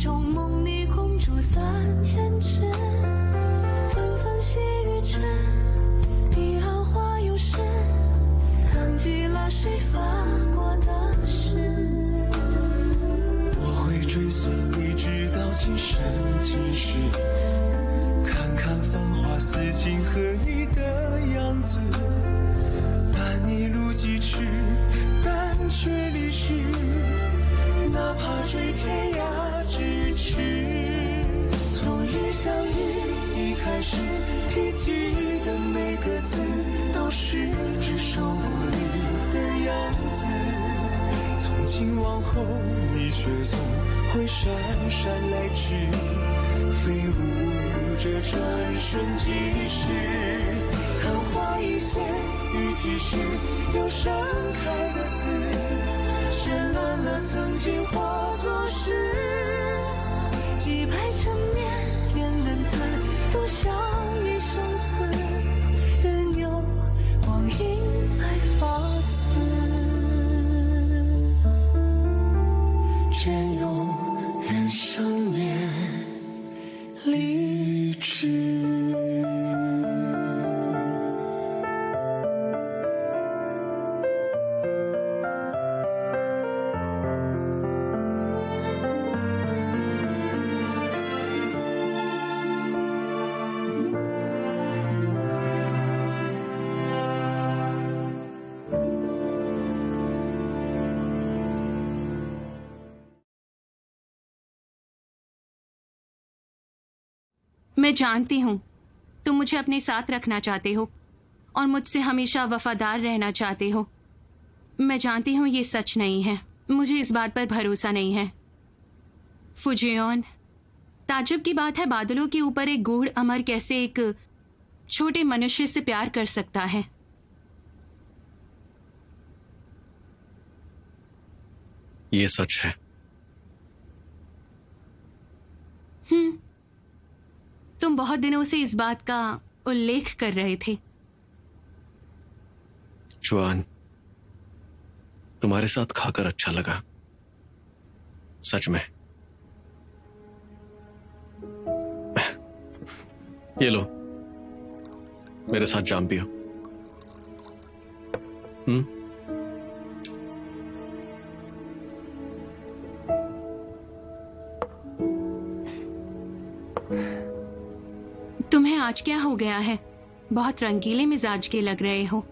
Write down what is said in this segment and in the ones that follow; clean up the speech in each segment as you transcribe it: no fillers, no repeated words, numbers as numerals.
种梦里公主3000只，纷纷细雨之，彼岸花又是藏记了谁发过的誓。我会追随你直到今生今世，看看繁华似锦和你的样子，伴你路几尺，但却离世，哪怕追天涯咫尺。从一相遇一开始，提及的每个字都是这首我里的样子，从今往后你却总会姗姗来迟，飞舞这转瞬即逝。昙花一现雨季时又盛开的字，绚烂了曾经化作诗，几百成年天恩赐，都像一生死，任由光阴来发丝，愿永远相恋立志。मैं जानती हूँ तुम मुझे अपने साथ रखना चाहते हो और मुझसे हमेशा वफादार रहना चाहते हो। मैं जानती हूँ ये सच नहीं है, मुझे इस बात पर भरोसा नहीं है। फुजियोन, ताज्जुब की बात है बादलों के ऊपर एक गूढ़ अमर कैसे एक छोटे मनुष्य से प्यार कर सकता है। ये सच है। तुम बहुत दिनों से इस बात का उल्लेख कर रहे थे। जुआन, तुम्हारे साथ खाकर अच्छा लगा, सच में। ये लो, मेरे साथ जाम पियो। तुम्हें आज क्या हो गया है? बहुत रंगीले मिजाज के लग रहे हो।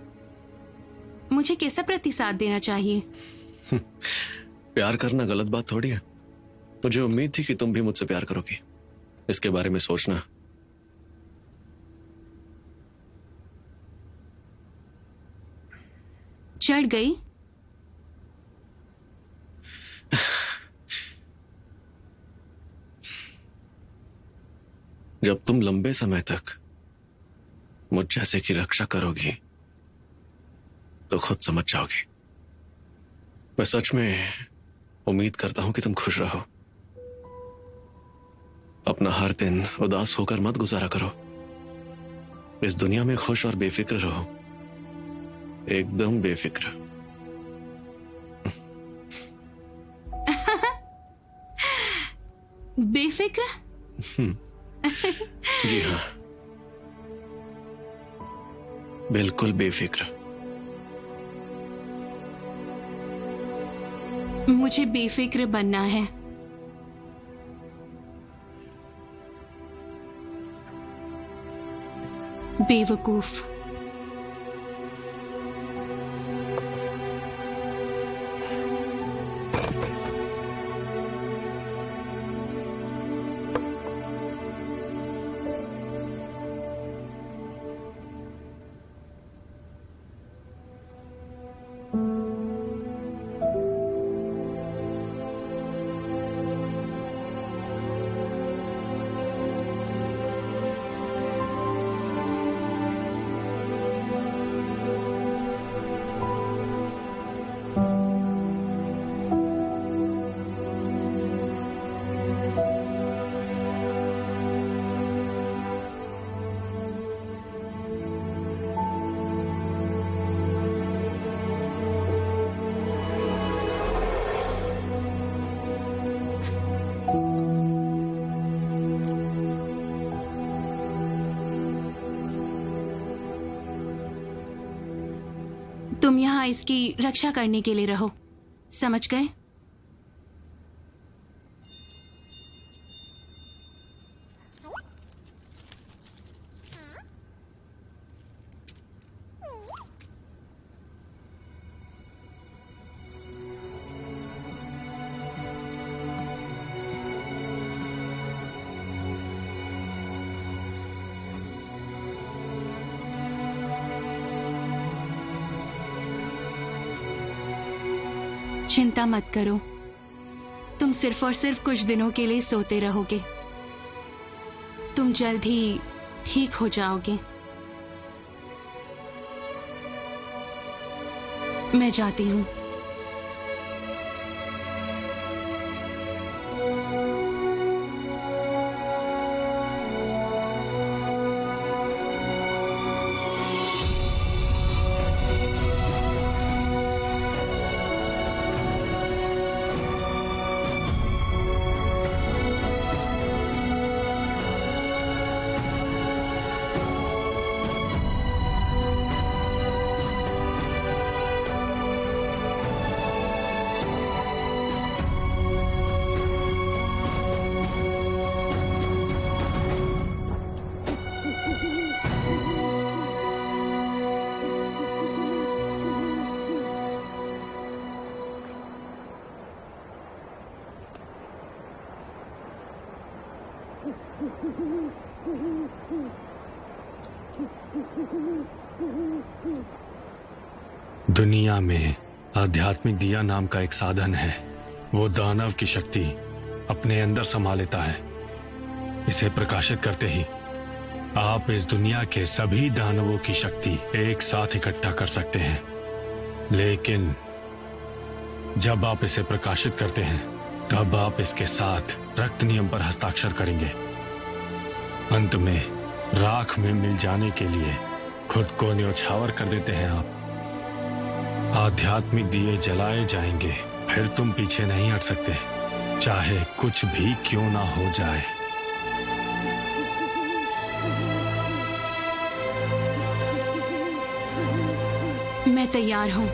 मुझे कैसा प्रतिसाद देना चाहिए? प्यार करना गलत बात थोड़ी है। मुझे उम्मीद थी कि तुम भी मुझसे प्यार करोगी। इसके बारे में सोचना। चढ़ गई? जब तुम लंबे समय तक मुझ जैसे की रक्षा करोगी तो खुद समझ जाओगी। मैं सच में उम्मीद करता हूं कि तुम खुश रहो। अपना हर दिन उदास होकर मत गुजारा करो। इस दुनिया में खुश और बेफिक्र रहो, एकदम बेफिक्र। बेफिक्र? जी हाँ, बिल्कुल बेफिक्र। मुझे बेफिक्र बनना है। बेवकूफ। तुम यहाँ इसकी रक्षा करने के लिए रहो, समझ गए? चिंता मत करो, तुम सिर्फ और सिर्फ कुछ दिनों के लिए सोते रहोगे। तुम जल्द ही ठीक हो जाओगे। मैं जाती हूँ। दुनिया में आध्यात्मिक दिया नाम का एक साधन है। वो दानव की शक्ति अपने अंदर समा लेता है। इसे प्रकाशित करते ही आप इस दुनिया के सभी दानवों की शक्ति एक साथ इकट्ठा कर सकते हैं। लेकिन जब आप इसे प्रकाशित करते हैं तब आप इसके साथ रक्त नियम पर हस्ताक्षर करेंगे। अंत में राख में मिल जाने के लिए खुद को न्योछावर कर देते हैं आप। आध्यात्मिक दिए जलाए जाएंगे, फिर तुम पीछे नहीं हट सकते, चाहे कुछ भी क्यों ना हो जाए। मैं तैयार हूँ।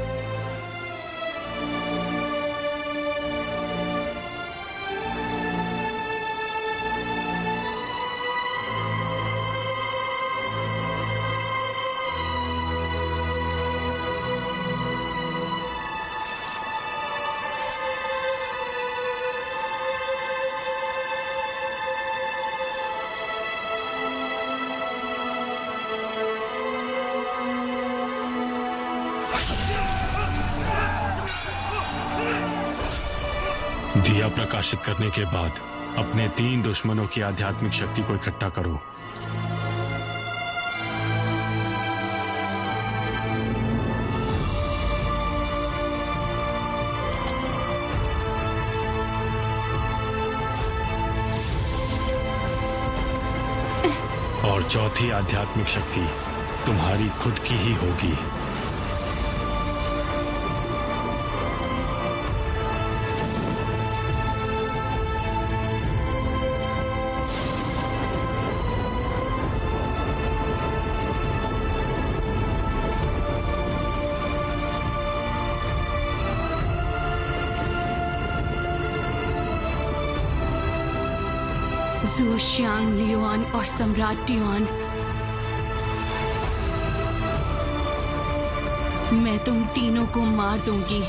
दिया प्रकाशित करने के बाद अपने 3 दुश्मनों की आध्यात्मिक शक्ति को इकट्ठा करो। और चौथी आध्यात्मिक शक्ति तुम्हारी खुद की ही होगी। ज़ू शियांग लियुआन और सम्राट टियुआन, मैं तुम तीनों को मार दूंगी।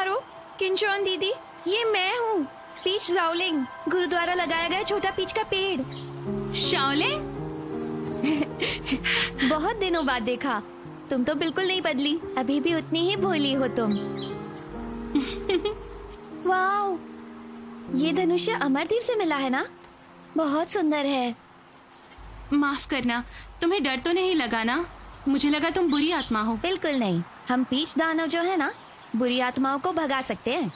मारो। किंचौन दीदी, ये मैं हूँ, पीच जाओलिंग, गुरुद्वारा लगाया गया छोटा पीच का पेड़। शाओलिंग, बहुत दिनों बाद देखा। तुम तो बिल्कुल नहीं बदली, अभी भी उतनी ही भोली हो तुम। वाओ, ये धनुष्य अमरदीप से मिला है ना? बहुत सुंदर है। माफ करना, तुम्हें डर तो नहीं लगा ना? मुझे लगा तुम बुरी आत्मा हो। बिल्कुल नहीं, हम पीच दानव जो है ना, बुरी आत्माओं को भगा सकते हैं।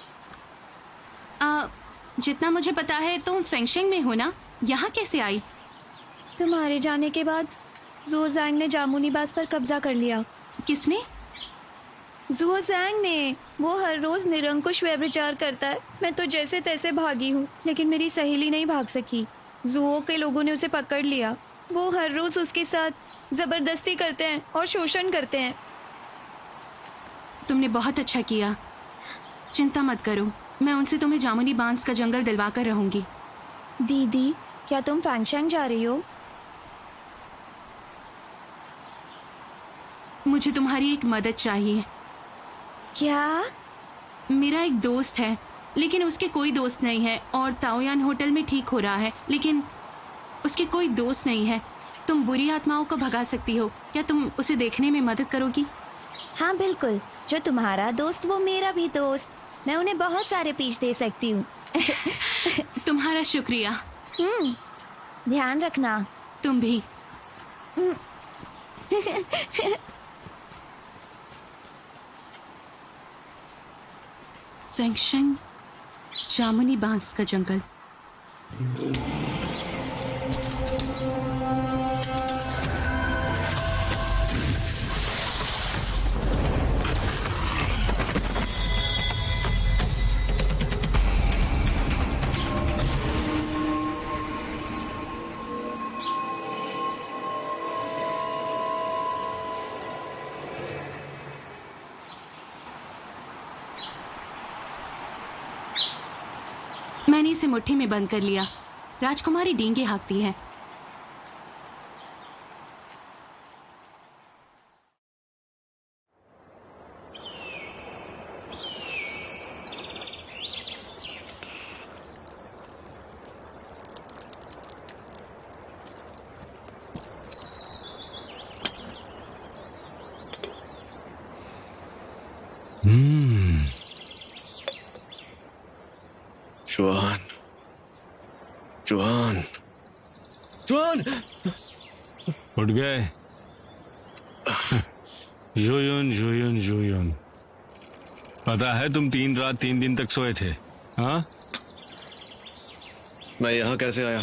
जितना मुझे पता है तुम फेंगशिंग में हो ना, यहाँ कैसे आई? तुम्हारे जाने के बाद ज़ुओज़ैंग ने जामुनी बास पर कब्जा कर लिया। किसने? ज़ुओज़ैंग ने। वो हर रोज निरंकुश व्यभिचार करता है। मैं तो जैसे तैसे भागी हूँ, लेकिन मेरी सहेली नहीं भाग सकी। ज़ुओ के लोगों ने उसे पकड़ लिया। वो हर रोज उसके साथ जबरदस्ती करते हैं और शोषण करते हैं। तुमने बहुत अच्छा किया। चिंता मत करो, मैं उनसे तुम्हें जामुनी बांस का जंगल दिलवा कर रहूंगी। दीदी, क्या तुम फैंगशैंग जा रही हो? मुझे तुम्हारी एक मदद चाहिए। क्या? मेरा एक दोस्त है, लेकिन उसके कोई दोस्त नहीं है, और ताओयान होटल में ठीक हो रहा है, लेकिन उसके कोई दोस्त नहीं है। तुम बुरी आत्माओं को भगा सकती हो, क्या तुम उसे देखने में मदद करोगी? हाँ बिल्कुल, जो तुम्हारा दोस्त वो मेरा भी दोस्त। मैं उन्हें बहुत सारे पीच दे सकती हूँ। तुम्हारा शुक्रिया। ध्यान रखना। तुम भी। फेंगशिंग, जामुनी बांस का जंगल। मैंने इसे मुट्ठी में बंद कर लिया। राजकुमारी डींगे हाँकती है। जुआन, जुआन, जुआन! उठ गए? जुयुन, जुयुन, जुयुन, पता है तुम 3 रात 3 दिन तक सोए थे? हाँ, मैं यहाँ कैसे आया?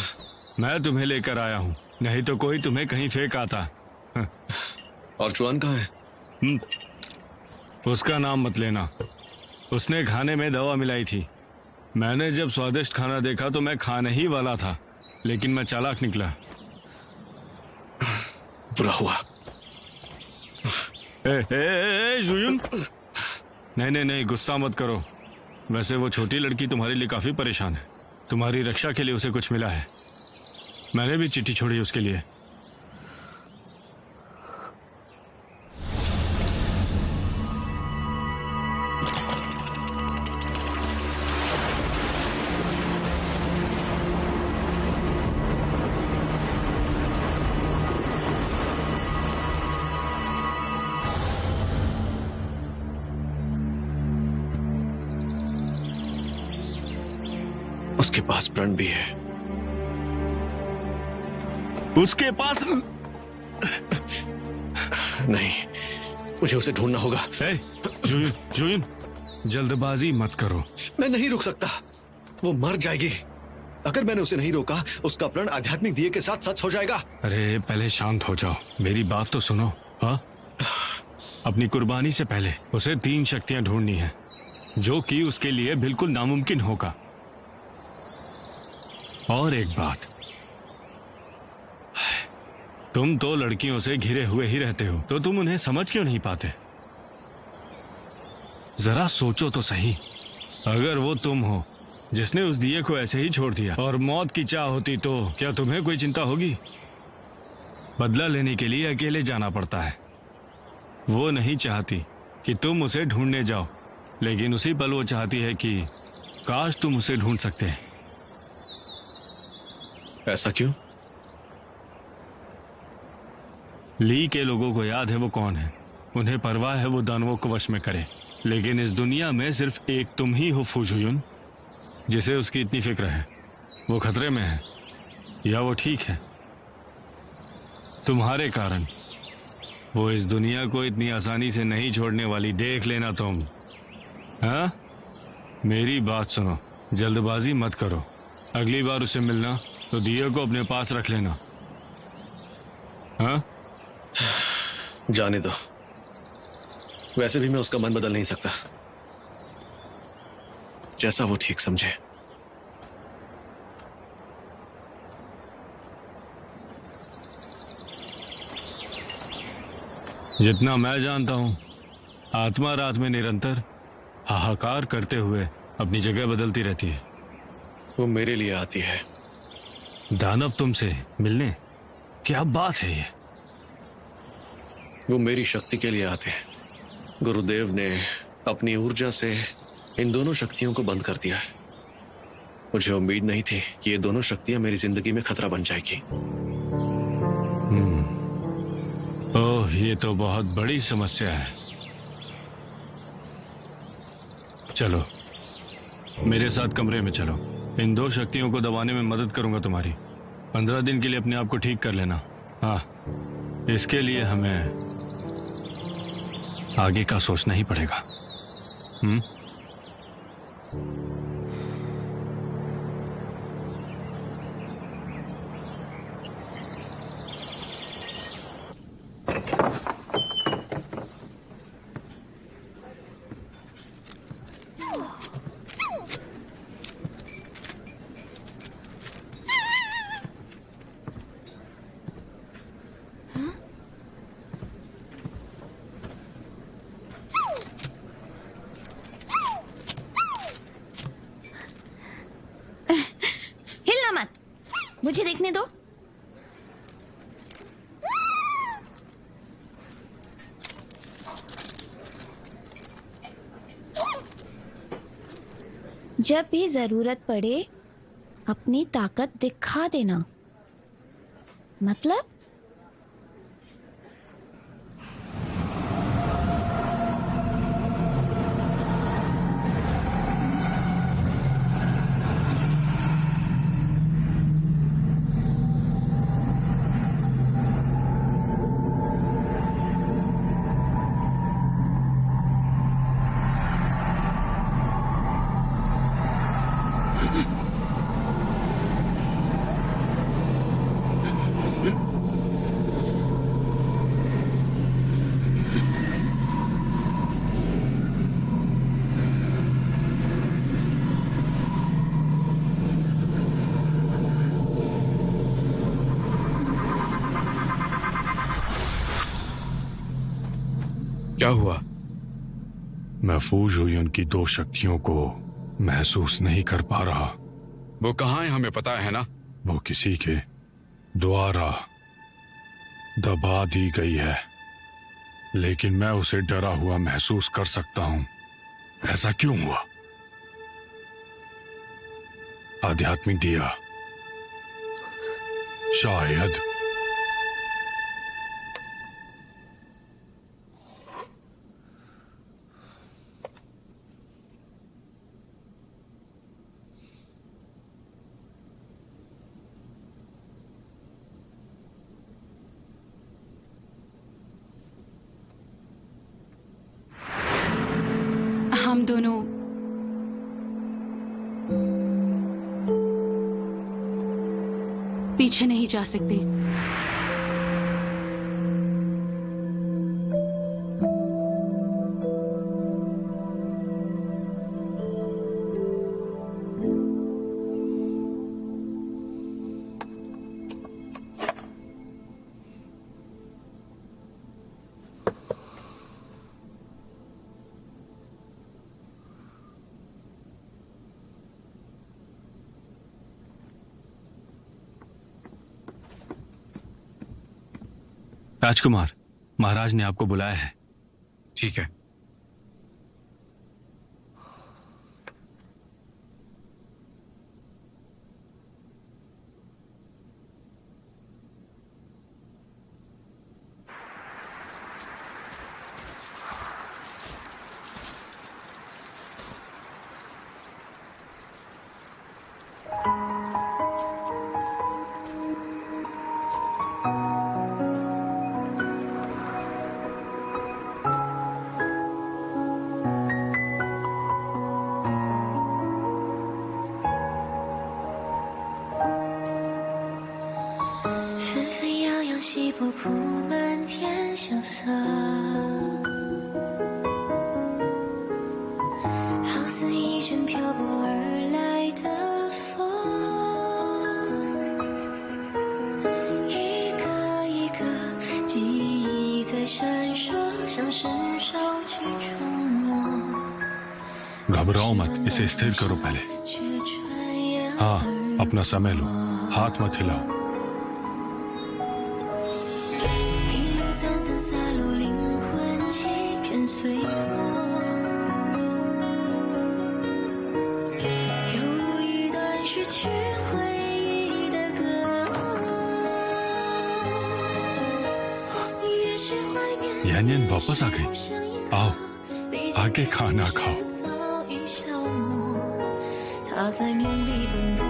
मैं तुम्हें लेकर आया हूँ, नहीं तो कोई तुम्हें कहीं फेंक आता। और जुआन कहाँ है? उसका नाम मत लेना। उसने खाने में दवा मिलाई थी। मैंने जब स्वादिष्ट खाना देखा तो मैं खाने ही वाला था, लेकिन मैं चालाक निकला। बुरा हुआ। जुयुन, नहीं, गुस्सा मत करो। वैसे वो छोटी लड़की तुम्हारे लिए काफी परेशान है। तुम्हारी रक्षा के लिए उसे कुछ मिला है। मैंने भी चिट्ठी छोड़ी उसके लिए। उसके पास प्रण भी है। उसके पास? नहीं, मुझे उसे ढूंढना होगा। जुयुन, जल्दबाजी मत करो। मैं नहीं रुक सकता, वो मर जाएगी। अगर मैंने उसे नहीं रोका, उसका प्रण आध्यात्मिक दिए के साथ सच हो जाएगा। अरे पहले शांत हो जाओ, मेरी बात तो सुनो। हाँ, अपनी कुर्बानी से पहले उसे 3 शक्तियां ढूंढनी है, जो कि उसके लिए बिल्कुल नामुमकिन होगा। और एक बात, तुम तो लड़कियों से घिरे हुए ही रहते हो, तो तुम उन्हें समझ क्यों नहीं पाते? जरा सोचो तो सही। अगर वो तुम हो जिसने उस दिए को ऐसे ही छोड़ दिया और मौत की चाह होती, तो क्या तुम्हें कोई चिंता होगी? बदला लेने के लिए अकेले जाना पड़ता है। वो नहीं चाहती कि तुम उसे ढूंढने जाओ, लेकिन उसी पल वो चाहती है कि काश तुम उसे ढूंढ सकते। ऐसा क्यों? ली के लोगों को याद है वो कौन है। उन्हें परवाह है वो दानवों को वश में करे। लेकिन इस दुनिया में सिर्फ एक तुम ही हो फू जुयुन, जिसे उसकी इतनी फिक्र है। वो खतरे में है या वो ठीक है? तुम्हारे कारण वो इस दुनिया को इतनी आसानी से नहीं छोड़ने वाली। देख लेना तुम। हाँ, मेरी बात सुनो, जल्दबाजी मत करो। अगली बार उसे मिलना तो दिया को अपने पास रख लेना। हाँ, जाने दो। वैसे भी मैं उसका मन बदल नहीं सकता। जैसा वो ठीक समझे। जितना मैं जानता हूं, आत्मा रात में निरंतर हाहाकार करते हुए अपनी जगह बदलती रहती है। वो मेरे लिए आती है। दानव तुमसे मिलने? क्या बात है ये? वो मेरी शक्ति के लिए आते हैं। गुरुदेव ने अपनी ऊर्जा से इन दोनों शक्तियों को बंद कर दिया है। मुझे उम्मीद नहीं थी कि ये दोनों शक्तियां मेरी जिंदगी में खतरा बन जाएगी। ओह, ये तो बहुत बड़ी समस्या है। चलो मेरे साथ कमरे में चलो। इन दो शक्तियों को दबाने में मदद करूंगा तुम्हारी। 15 दिन के लिए अपने आप को ठीक कर लेना। हाँ, इसके लिए हमें आगे का सोचना ही पड़ेगा। मुझे देखने दो। जब भी जरूरत पड़े अपनी ताकत दिखा देना। मतलब क्या हुआ? मैं फू जुयुन की दो शक्तियों को महसूस नहीं कर पा रहा। वो कहाँ है हमें पता है ना? वो किसी के द्वारा दबा दी गई है, लेकिन मैं उसे डरा हुआ महसूस कर सकता हूं। ऐसा क्यों हुआ? आध्यात्मिक दिया, शायद। हम दोनों पीछे नहीं जा सकते। राजकुमार, महाराज ने आपको बुलाया है। ठीक है। 铺满天萧瑟，好似一阵漂泊而来的风，一个一个记忆在闪烁，像是手去触摸。 घबराओ मत, इसे स्थिर करो पहले। हाँ, अपना समय लो, हाथ मत हिलाओ। 零零散散洒落，灵魂欺骗碎梦，犹如一段失去回忆的歌。越是怀念， यानियन वापस आ गई। आओ, आके खाना खाओ। 他在梦里奔波，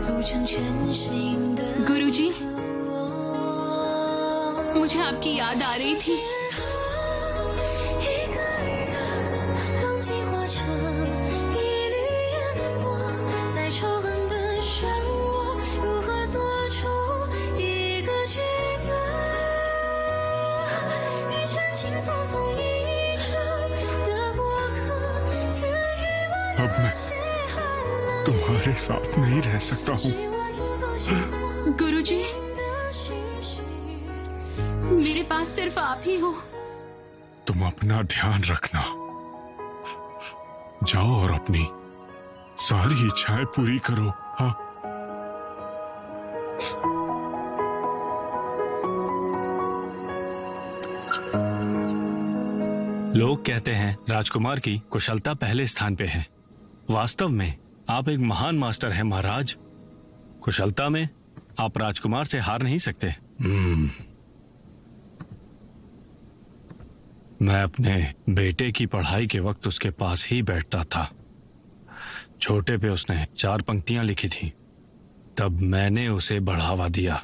组成全新的 गुरुजी, मुझे आपकी याद आ रही थी। 一个人浪迹化成一缕烟波，在仇恨的漩涡，如何做出一个抉择？余生轻匆匆一程的过客，赐予我 अब मैं तुम्हारे साथ नहीं रह सकता हूँ। गुरुजी, मेरे पास सिर्फ आप ही हो। तुम अपना ध्यान रखना। जाओ और अपनी सारी इच्छाएं पूरी करो। हाँ, लोग कहते हैं राजकुमार की कुशलता पहले स्थान पे है। वास्तव में आप एक महान मास्टर हैं महाराज। कुशलता में आप राजकुमार से हार नहीं सकते। मैं अपने बेटे की पढ़ाई के वक्त उसके पास ही बैठता था। छोटे पे उसने 4 पंक्तियां लिखी थी, तब मैंने उसे बढ़ावा दिया।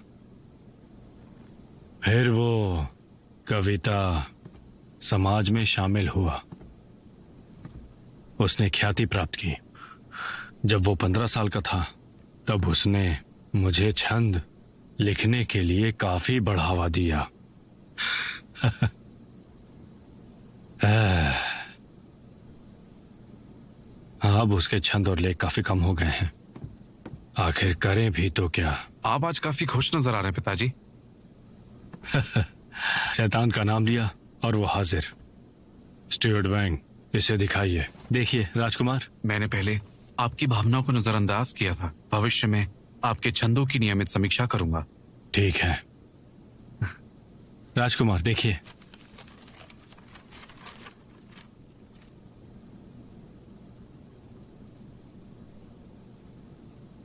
फिर वो कविता समाज में शामिल हुआ। उसने ख्याति प्राप्त की। जब वो 15 साल का था, तब उसने मुझे छंद लिखने के लिए काफी बढ़ावा दिया। अब उसके छंद और लेख काफी कम हो गए हैं। आखिर करें भी तो क्या। आप आज काफी खुश नजर आ रहे हैं पिताजी। शैतान का नाम लिया और वो हाजिर। स्टुअर्ट वैंग, इसे दिखाइए। देखिए राजकुमार, मैंने पहले आपकी भावनाओं को नजरअंदाज किया था। भविष्य में आपके छंदों की नियमित समीक्षा करूंगा। ठीक है राजकुमार, देखिए।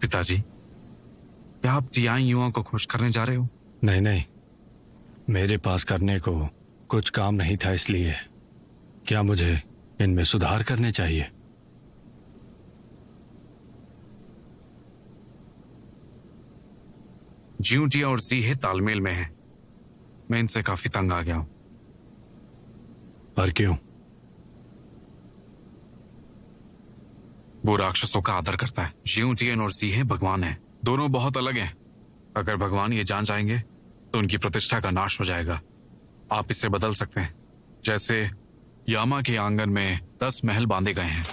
पिताजी, क्या आप जियाई युवाओं को खुश करने जा रहे हो? नहीं नहीं, मेरे पास करने को कुछ काम नहीं था, इसलिए। क्या मुझे इनमें सुधार करने चाहिए? ज्यूटिया और सीहे तालमेल में है। मैं इनसे काफी तंग आ गया हूं। पर क्यों? वो राक्षसों का आदर करता है। ज्यूटियन और सीहे भगवान है, दोनों बहुत अलग हैं। अगर भगवान ये जान जाएंगे तो उनकी प्रतिष्ठा का नाश हो जाएगा। आप इसे बदल सकते हैं, जैसे यामा के आंगन में 10 महल बांधे गए हैं।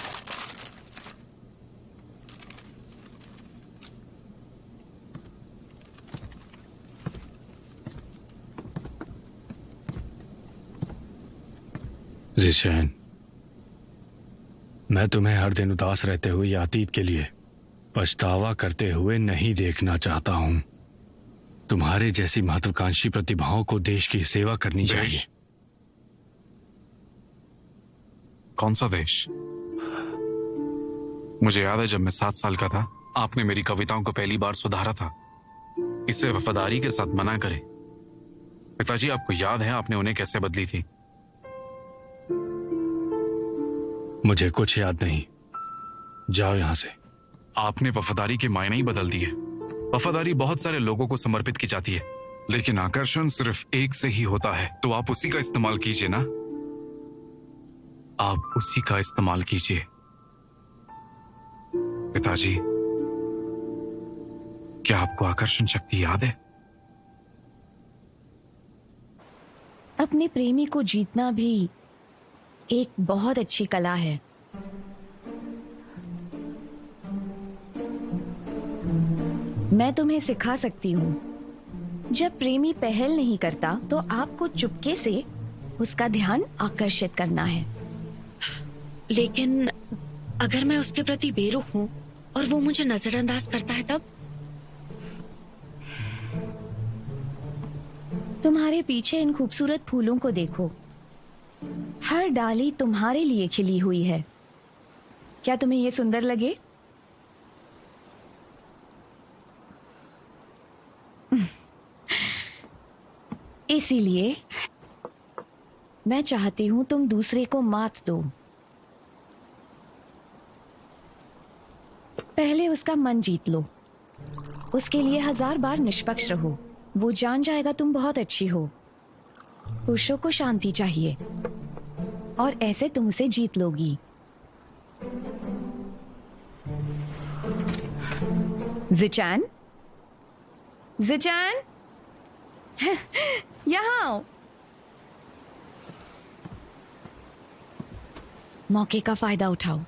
जिशैन, मैं तुम्हें हर दिन उदास रहते हुए या अतीत के लिए पछतावा करते हुए नहीं देखना चाहता हूं। तुम्हारे जैसी महत्वाकांक्षी प्रतिभाओं को देश की सेवा करनी चाहिए। कौन सा देश? मुझे याद है जब मैं 7 साल का था, आपने मेरी कविताओं को पहली बार सुधारा था। इसे वफादारी के साथ मना करें। पिताजी, आपको याद है आपने उन्हें कैसे बदली थी? मुझे कुछ याद नहीं, जाओ यहां से। आपने वफादारी के मायने ही बदल दिए। वफादारी बहुत सारे लोगों को समर्पित की जाती है, लेकिन आकर्षण सिर्फ एक से ही होता है। तो आप उसी का इस्तेमाल कीजिए ना, आप उसी का इस्तेमाल कीजिए। पिताजी, क्या आपको आकर्षण शक्ति याद है? अपने प्रेमी को जीतना भी एक बहुत अच्छी कला है। मैं तुम्हें सिखा सकती हूँ। जब प्रेमी पहल नहीं करता तो आपको चुपके से उसका ध्यान आकर्षित करना है। लेकिन अगर मैं उसके प्रति बेरुख हूँ और वो मुझे नजरअंदाज करता है तब? तुम्हारे पीछे इन खूबसूरत फूलों को देखो। हर डाली तुम्हारे लिए खिली हुई है। क्या तुम्हें ये सुंदर लगे? इसीलिए मैं चाहती हूं तुम दूसरे को मात दो। पहले उसका मन जीत लो। उसके लिए 1000 बार निष्पक्ष रहो। वो जान जाएगा तुम बहुत अच्छी हो। पुरुषों को शांति चाहिए और ऐसे तुम उसे जीत लोगी। जिचैन, जिचैन, यहाँ आओ। मौके का फायदा उठाओ।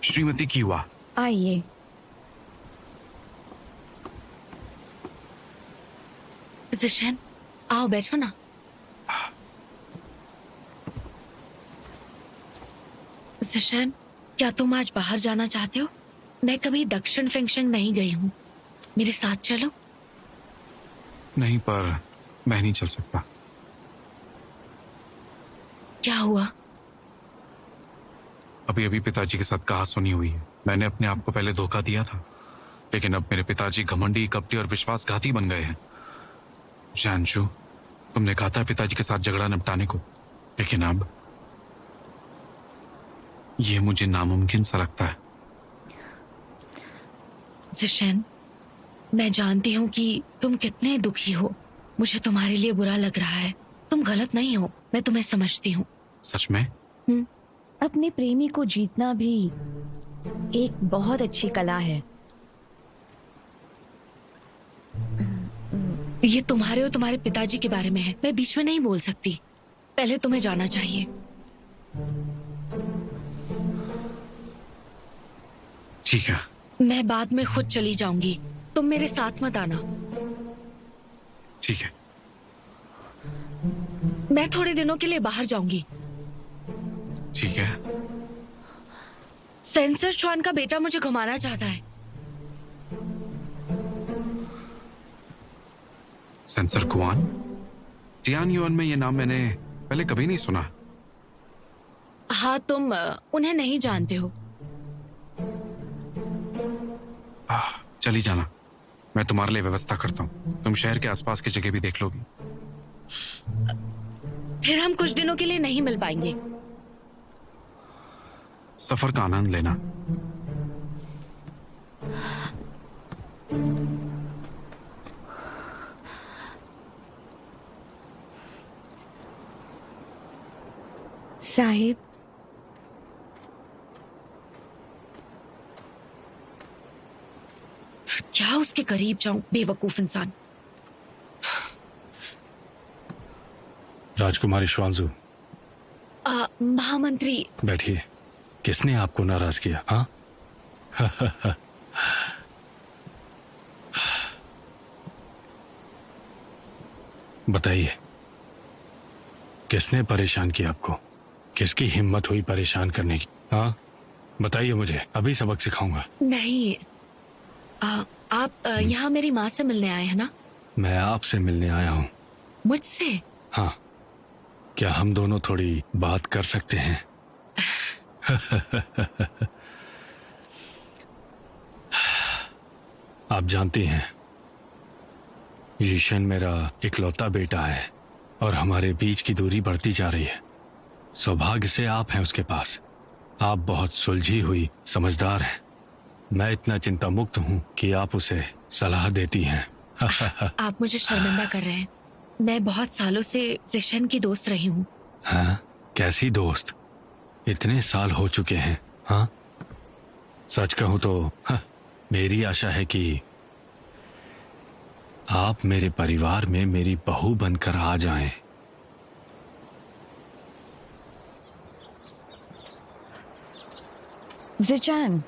श्रीमती की हुआ? आइए। जिशैन, आओ बैठो ना। जिशैन, क्या तुम आज बाहर जाना चाहते हो? मैं कभी दक्षिण फेंगशंग नहीं गई हूँ। मेरे साथ चलो। नहीं, पर मैं नहीं चल सकता। क्या हुआ? अभी अभी पिताजी के साथ कहा सुनी हुई है। मैंने अपने आप को पहले धोखा दिया था, लेकिन अब मेरे पिताजी घमंडी, कपटी और विश्वासघाती बन गए हैं। जानशू, तुमने कहा था पिताजी के साथ झगड़ा निपटाने को, लेकिन अब ये मुझे नामुमकिन सा लगता है। जिशैन, मैं जानती हूँ कि तुम कितने दुखी हो। मुझे तुम्हारे लिए बुरा लग रहा है। तुम गलत नहीं हो, मैं तुम्हें समझती हूँ। सच में? अपने प्रेमी को जीतना भी एक बहुत अच्छी कला है। ये तुम्हारे और तुम्हारे पिताजी के बारे में है। मैं बीच में नहीं बोल सकती। पहले तुम्हें जाना चाहिए। ठीक है। मैं बाद में खुद चली जाऊंगी। तुम मेरे साथ मत आना। ठीक है। मैं थोड़े दिनों के लिए बाहर जाऊंगी। ठीक है। सेंसर श्वान का बेटा मुझे घुमाना चाहता है। Sensor Kuan? टियान युआन में ये नाम मैंने पहले कभी नहीं सुना। हाँ, तुम उन्हें नहीं जानते हो। चली जाना, मैं तुम्हारे लिए व्यवस्था करता हूँ। तुम शहर के आसपास की जगह भी देख लोगी। फिर हम कुछ दिनों के लिए नहीं मिल पाएंगे। सफर का आनंद लेना। साहिब, क्या उसके करीब जाऊं? बेवकूफ इंसान। राजकुमारी श्वांजू, महामंत्री। बैठिए। किसने आपको नाराज किया? हाँ? बताइए, किसने परेशान किया आपको? किसकी हिम्मत हुई परेशान करने की? हाँ, बताइए मुझे, अभी सबक सिखाऊंगा। नहीं, आप यहाँ मेरी माँ से मिलने आए हैं ना? मैं आपसे मिलने आया हूँ। मुझसे? हाँ, क्या हम दोनों थोड़ी बात कर सकते हैं? आप जानती हैं, यीशन मेरा इकलौता बेटा है और हमारे बीच की दूरी बढ़ती जा रही है। सौभाग्य से आप हैं उसके पास। आप बहुत सुलझी हुई समझदार हैं। मैं इतना चिंता मुक्त हूं कि आप उसे सलाह देती हैं। आप मुझे शर्मिंदा कर रहे हैं। मैं बहुत सालों से जिशन की दोस्त रही हूँ। हाँ? कैसी दोस्त? इतने साल हो चुके हैं। हाँ, सच कहूं तो मेरी आशा है कि आप मेरे परिवार में मेरी बहू बनकर आ जाएं। ज़िचान,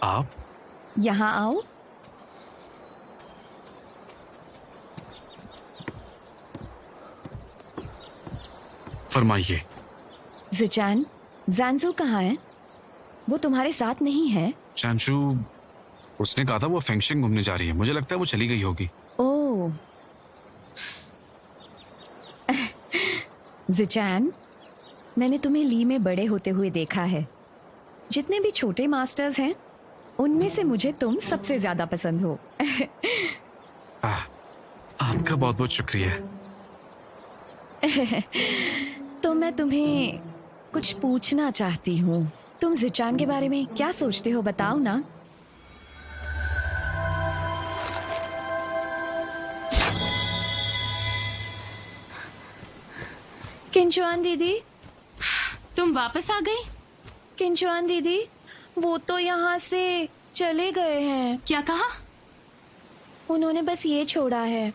आप? यहाँ आओ। फरमाइए। ज़िचान, ज़ानज़ू कहाँ है? वो तुम्हारे साथ नहीं है? शांशु, उसने कहा था वो फेंगशिंग घूमने जा रही है। मुझे लगता है वो चली गई होगी। ओह। ज़िचान, मैंने तुम्हें ली में बड़े होते हुए देखा है। जितने भी छोटे मास्टर्स हैं, उनमें से मुझे तुम सबसे ज्यादा पसंद हो। आपका बहुत बहुत शुक्रिया। तो मैं तुम्हें कुछ पूछना चाहती हूँ। तुम ज़िचान के बारे में क्या सोचते हो, बताओ ना। किंचुआन दीदी, तुम वापस आ गई? किंचुआन दीदी, वो तो यहाँ से चले गए हैं। क्या कहा? उन्होंने बस ये छोड़ा है।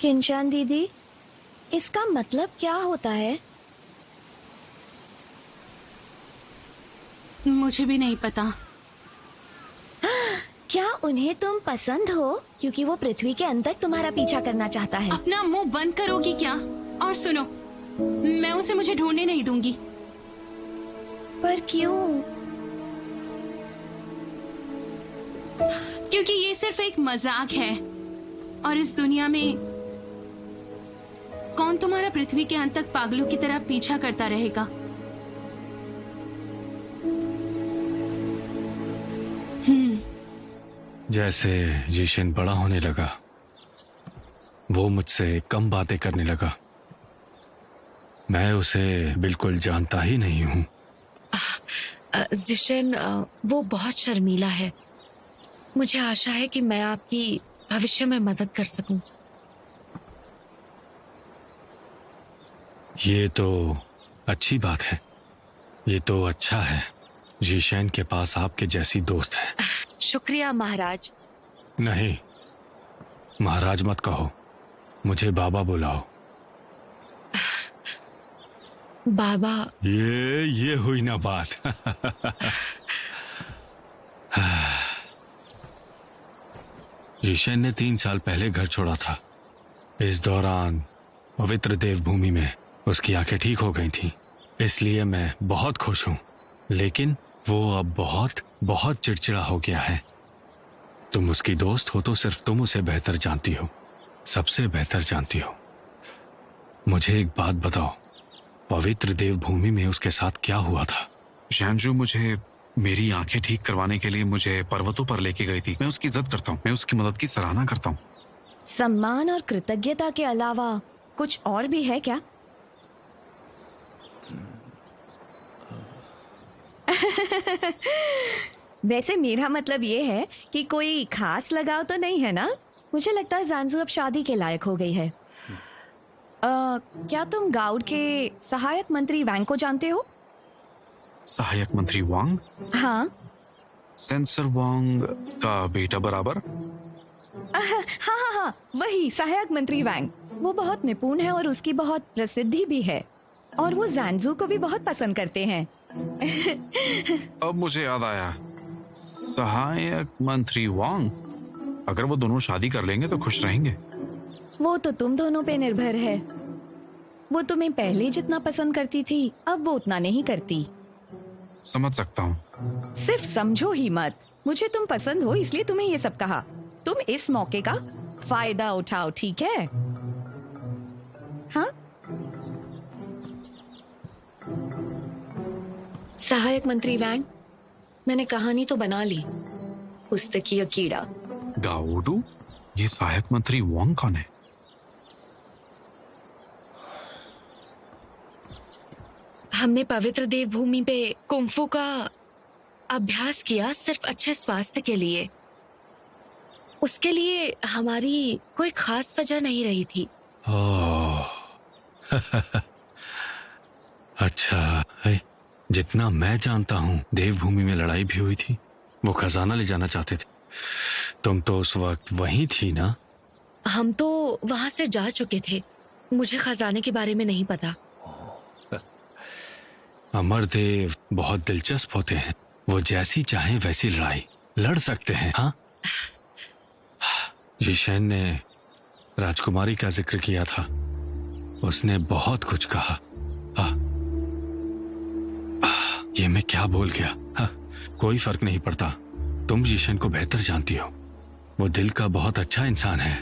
किंचुआन दीदी, इसका मतलब क्या होता है? मुझे भी नहीं पता। क्या उन्हें तुम पसंद हो? क्योंकि वो पृथ्वी के अंत तक तुम्हारा पीछा करना चाहता है। अपना मुंह बंद करोगी क्या? और सुनो, मैं उसे मुझे ढूंढने नहीं दूंगी। पर क्यों? क्योंकि ये सिर्फ एक मजाक है, और इस दुनिया में कौन तुम्हारा पृथ्वी के अंत तक पागलों की तरह पीछा करता रहेगा? जैसे जीशन बड़ा होने लगा, वो मुझसे कम बातें करने लगा। मैं उसे बिल्कुल जानता ही नहीं हूँ। जिशन, वो बहुत शर्मीला है। मुझे आशा है कि मैं आपकी भविष्य में मदद कर सकूं। ये तो अच्छी बात है। ये तो अच्छा है, जीशैन के पास आपके जैसी दोस्त है। शुक्रिया महाराज। नहीं, महाराज मत कहो, मुझे बाबा बुलाओ। बाबा? ये हुई ना बात। जीशैन ने 3 साल पहले घर छोड़ा था। इस दौरान पवित्र देवभूमि में उसकी आंखें ठीक हो गई थीं, इसलिए मैं बहुत खुश हूं। लेकिन वो अब बहुत बहुत चिड़चिड़ा हो गया है। तुम उसकी दोस्त हो तो सिर्फ तुम उसे बेहतर जानती हो, सबसे बेहतर जानती हो। मुझे एक बात बताओ, पवित्र देवभूमि में उसके साथ क्या हुआ था? शांशु मुझे मेरी आंखें ठीक करवाने के लिए मुझे पर्वतों पर लेके गई थी। मैं उसकी इज्जत करता हूँ, मैं उसकी मदद की सराहना करता हूँ। सम्मान और कृतज्ञता के अलावा कुछ और भी है क्या? वैसे मेरा मतलब ये है कि कोई खास लगाव तो नहीं है ना? मुझे लगता है ज़ानज़ू अब शादी के लायक हो गई है। क्या तुम गाउड के सहायक मंत्री वैंग को जानते हो? सहायक मंत्री वांग? हाँ। सेंसर वांग का बेटा बराबर? हाँ, वही सहायक मंत्री वैंग। वो बहुत निपुण है और उसकी बहुत प्रसिद्धि भी है, और वो ज़ानज़ू को भी बहुत पसंद करते हैं। अब मुझे याद आया, सहायक मंत्री वांग, अगर वो दोनों शादी कर लेंगे तो खुश रहेंगे। वो तो तुम दोनों पे निर्भर है। वो तुम्हें पहले जितना पसंद करती थी, अब वो उतना नहीं करती। समझ सकता हूँ। सिर्फ समझो ही मत। मुझे तुम पसंद हो इसलिए तुम्हें ये सब कहा। तुम इस मौके का फायदा उठाओ, ठीक है? हाँ? सहायक मंत्री वैंग, मैंने कहानी तो बना ली, पुस्तकीय कीड़ा। गाओडू, ये सहायक मंत्री वांग कौन है? हमने पवित्र देवभूमि पे कुंफू का अभ्यास किया सिर्फ अच्छे स्वास्थ्य के लिए। उसके लिए हमारी कोई खास वजह नहीं रही थी। अच्छा है, जितना मैं जानता हूँ देवभूमि में लड़ाई भी हुई थी, वो खजाना ले जाना चाहते थे। तुम तो उस वक्त वहीं थी ना? हम तो वहां से जा चुके थे, मुझे खजाने के बारे में नहीं पता। अमरदेव बहुत दिलचस्प होते हैं, वो जैसी चाहें वैसी लड़ाई लड़ सकते हैं। हाँ, जिशेन ने राजकुमारी का जिक्र किया था, उसने बहुत कुछ कहा। ये मैं क्या बोल गया? कोई फर्क नहीं पड़ता, तुम जिशेन को बेहतर जानती हो, वो दिल का बहुत अच्छा इंसान है।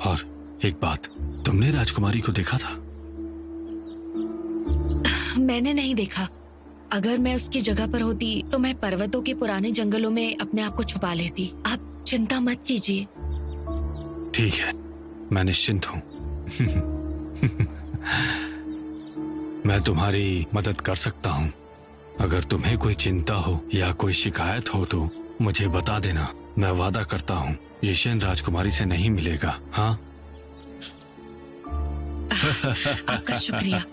और एक बात, तुमने राजकुमारी को देखा था? मैंने नहीं देखा। अगर मैं उसकी जगह पर होती तो मैं पर्वतों के पुराने जंगलों में अपने आप को छुपा लेती। आप चिंता मत कीजिए। ठीक है, मैं निश्चिंत हूं। मैं तुम्हारी मदद कर सकता हूं। अगर तुम्हें कोई चिंता हो या कोई शिकायत हो तो मुझे बता देना। मैं वादा करता हूं जिशेन राजकुमारी से नहीं मिलेगा। हाँ? आपका शुक्रिया।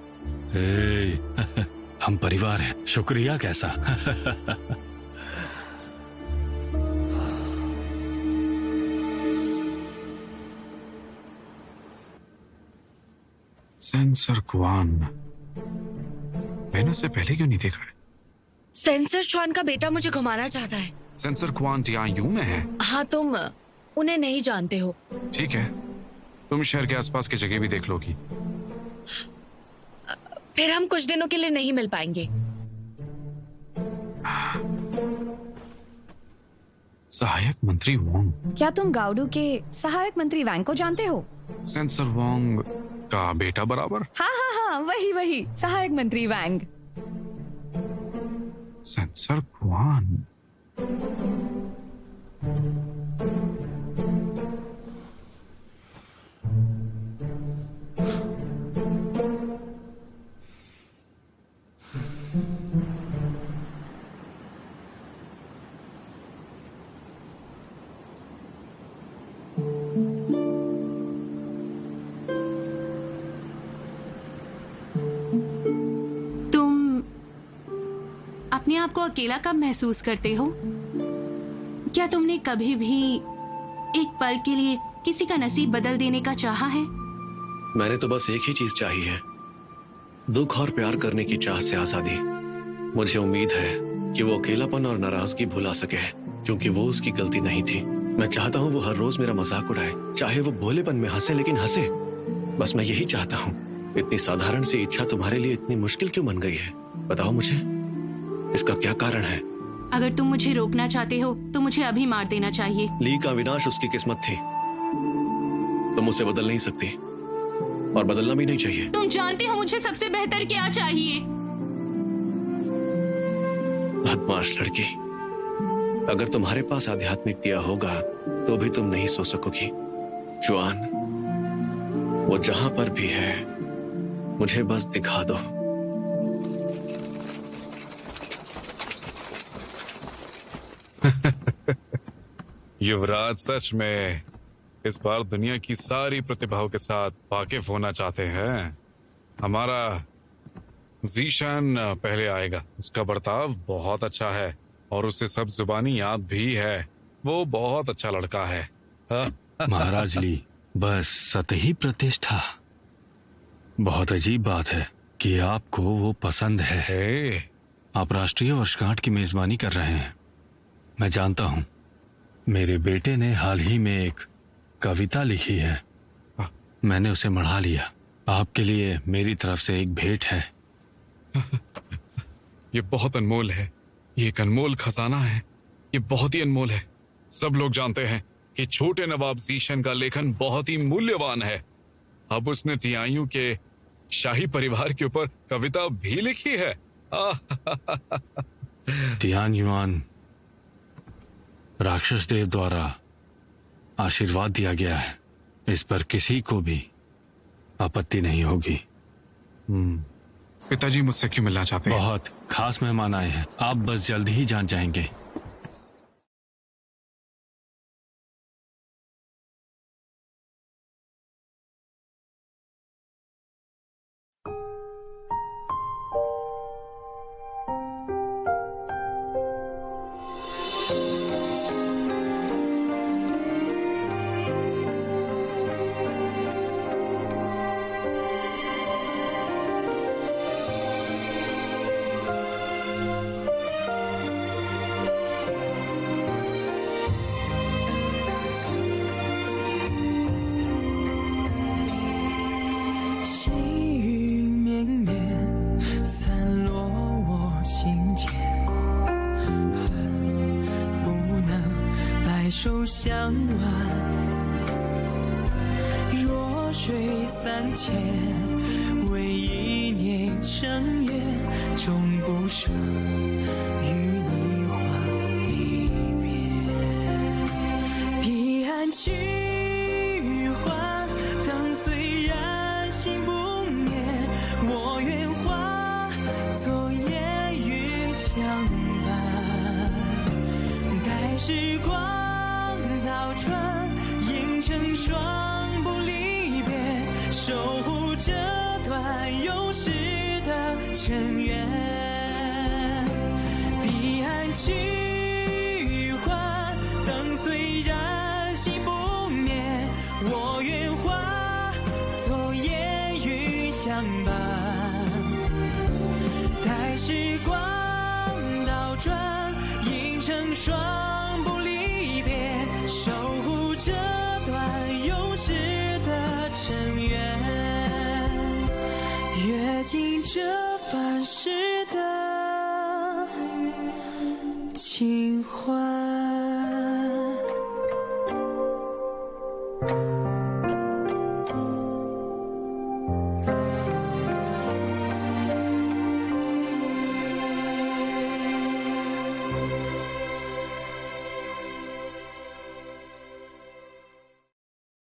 हम परिवार हैं, शुक्रिया कैसा? सेंसर क्वान, मैंने उसे पहले क्यों नहीं देखा है? सेंसर च्वान का बेटा मुझे घुमाना चाहता है। सेंसर क्वान टियायू में है? हाँ, तुम उन्हें नहीं जानते हो। ठीक है, तुम शहर के आसपास की जगह भी देख लोगी। फिर हम कुछ दिनों के लिए नहीं मिल पाएंगे। सहायक मंत्री वोंग। क्या तुम गाउडू के सहायक मंत्री वैंग को जानते हो? सेंसर वोंग का बेटा बराबर? हाँ हाँ हाँ, वही वही सहायक मंत्री वैंग। Sensor Kuan. अपने आप को अकेला कब महसूस करते हो? क्या तुमने कभी भी एक पल के लिए किसी का नसीब बदल देने का चाहा है? मैंने तो बस एक ही चीज चाही है, दुख और प्यार करने की चाह से आजादी। मुझे उम्मीद है कि वो अकेलापन और नाराजगी भुला सके, क्योंकि वो उसकी गलती नहीं थी। मैं चाहता हूँ वो हर रोज मेरा मजाक उड़ाए, चाहे वो भोलेपन में हंसे, लेकिन हंसे। बस मैं यही चाहता हूँ। इतनी साधारण सी इच्छा तुम्हारे लिए इतनी मुश्किल क्यों बन गई है? बताओ मुझे, इसका क्या कारण है? अगर तुम मुझे रोकना चाहते हो तो मुझे अभी मार देना चाहिए। ली का विनाश उसकी किस्मत थी, तुम उसे बदल नहीं सकती और बदलना भी नहीं चाहिए। तुम जानते हो मुझे सबसे बेहतर क्या चाहिए? बदमाश लड़की, अगर तुम्हारे पास आध्यात्मिक दिया होगा तो भी तुम नहीं सो सकोगी। च्वान, वो जहां पर भी है मुझे बस दिखा दो। युवराज सच में इस बार दुनिया की सारी प्रतिभाओं के साथ वाकिफ होना चाहते हैं। हमारा जीशान पहले आएगा। उसका बर्ताव बहुत अच्छा है और उसे सब जुबानी याद भी है। वो बहुत अच्छा लड़का है। महाराज ली, बस सतही प्रतिष्ठा। बहुत अजीब बात है कि आपको वो पसंद है। आप राष्ट्रीय वर्षगांठ की मेजबानी कर रहे हैं। मैं जानता हूं, मेरे बेटे ने हाल ही में एक कविता लिखी है, मैंने उसे बढ़ा लिया। आपके लिए मेरी तरफ से एक भेंट है। ये बहुत अनमोल है, ये एक अनमोल खजाना है, ये बहुत ही अनमोल है। सब लोग जानते हैं कि छोटे नवाब जीशन का लेखन बहुत ही मूल्यवान है। अब उसने टियायू के शाही परिवार के ऊपर कविता भी लिखी है। तियान युआन राक्षस देव द्वारा आशीर्वाद दिया गया है, इस पर किसी को भी आपत्ति नहीं होगी। पिताजी मुझसे क्यों मिलना चाहते हैं? बहुत खास मेहमान आए हैं, आप बस जल्द ही जान जाएंगे। 手相挽，弱水三千，为一念生厌，终不舍与你话离别。彼岸去还，灯虽然心不灭，我愿化作烟云相伴。待时光倒转，映成双不离别，守护这段有时的尘缘。彼岸去还，灯虽然心不灭，我愿化作烟云相伴。待时光倒转，映成双不离别，守护这段有时的尘缘。阅尽这凡世的情怀。